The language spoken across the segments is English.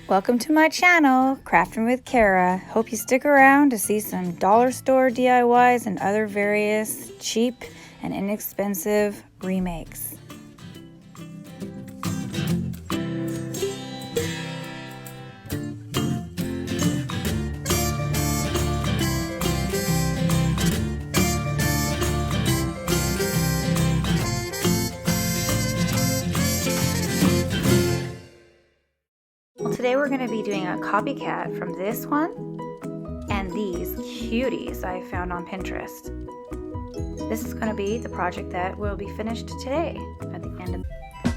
Welcome to my channel, Crafting with Kara. Hope you stick around to see some dollar store DIYs and other various cheap and inexpensive remakes. Today we're going to be doing a copycat from this one and these cuties I found on Pinterest. This is going to be the project that will be finished today at the end of.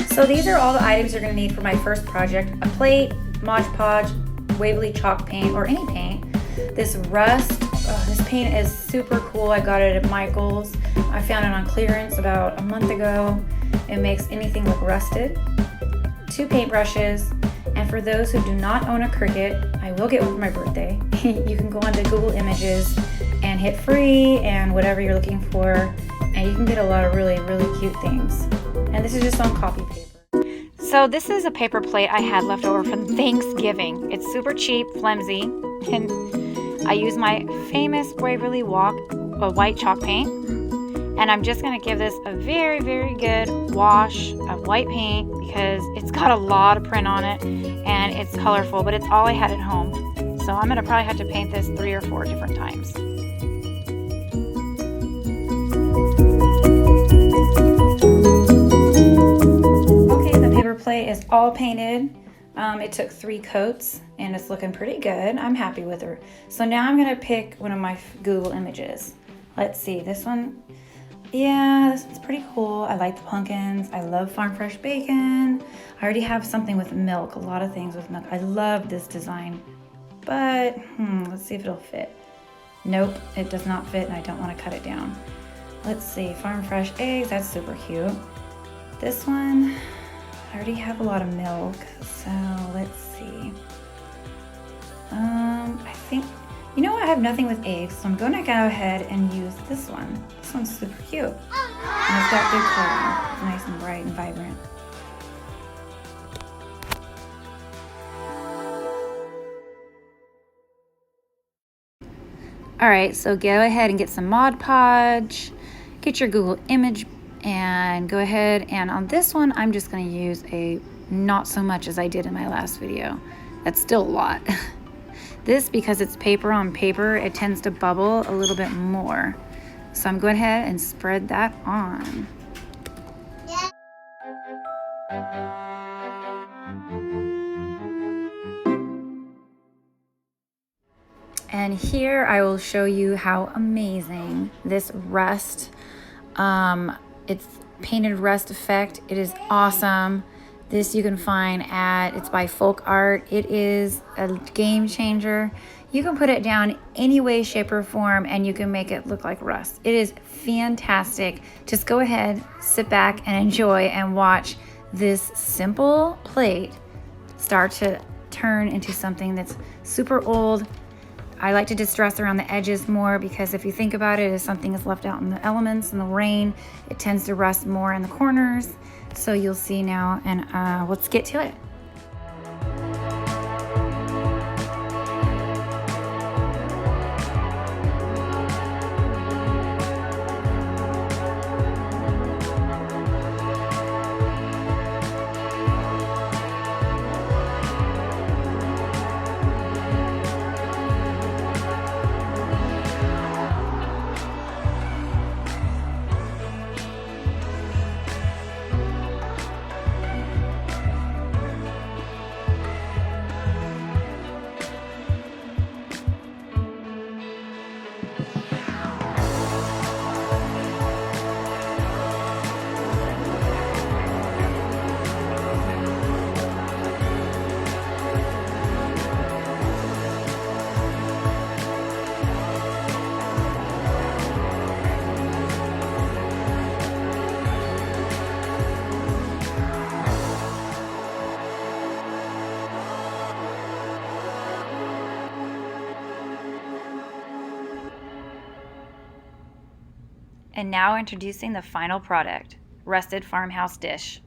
So these are all the items you're going to need for my first project: a plate, Mod Podge, Waverly chalk paint or any paint, this rust. This paint is super cool. I got it at Michael's. I found it on clearance about a month ago. It makes anything look rusted. 2 paintbrushes. And for those who do not own a Cricut, I will get one for my birthday. You can go onto Google Images and hit free and whatever you're looking for, and you can get a lot of really cute things. And this is just on copy paper. So this is a paper plate I had left over from Thanksgiving. It's super cheap, flimsy, and I use my famous Waverly white chalk paint. And I'm just going to give this a very good wash of white paint because it's got a lot of print on it and it's colorful, but it's all I had at home. So I'm going to probably have to paint this 3 or 4 different times. Okay, the paper plate is all painted. It took 3 coats and it's looking pretty good. I'm happy with her. So now I'm going to pick one of my Google Images. Let's see, this one. Yeah, this one's pretty cool. I like the pumpkins. I love farm fresh bacon. I already have something with milk, a lot of things with milk. I love this design, but let's see if it'll fit. Nope, it does not fit and I don't want to cut it down. Let's see, farm fresh eggs, that's super cute. This one, I already have a lot of milk, so let's see. I think, you know what, I have nothing with eggs, so I'm going to go ahead and use this one. This one's super cute. And it's got good color. It's nice and bright and vibrant. Alright, so go ahead and get some Mod Podge. Get your Google image and go ahead, and on this one I'm just going to use a not so much as I did in my last video. That's still a lot. This, because it's paper on paper, it tends to bubble a little bit more. So I'm going ahead and spread that on. And here I will show you how amazing this rust, it's painted rust effect. It is awesome. This you can find it's by Folk Art. It is a game changer. You can put it down any way, shape, or form, and you can make it look like rust. It is fantastic. Just go ahead, sit back, and enjoy and watch this simple plate start to turn into something that's super old. I like to distress around the edges more because if you think about it, if something is left out in the elements and the rain, it tends to rust more in the corners. So you'll see now, and let's get to it. And now introducing the final product, rusted farmhouse dish.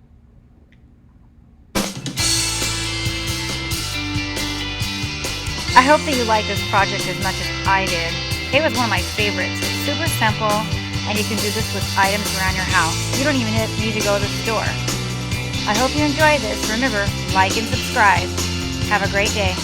I hope that you like this project as much as I did. It was one of my favorites. It's super simple, and you can do this with items around your house. You don't even need to go to the store. I hope you enjoyed this. Remember, like and subscribe. Have a great day.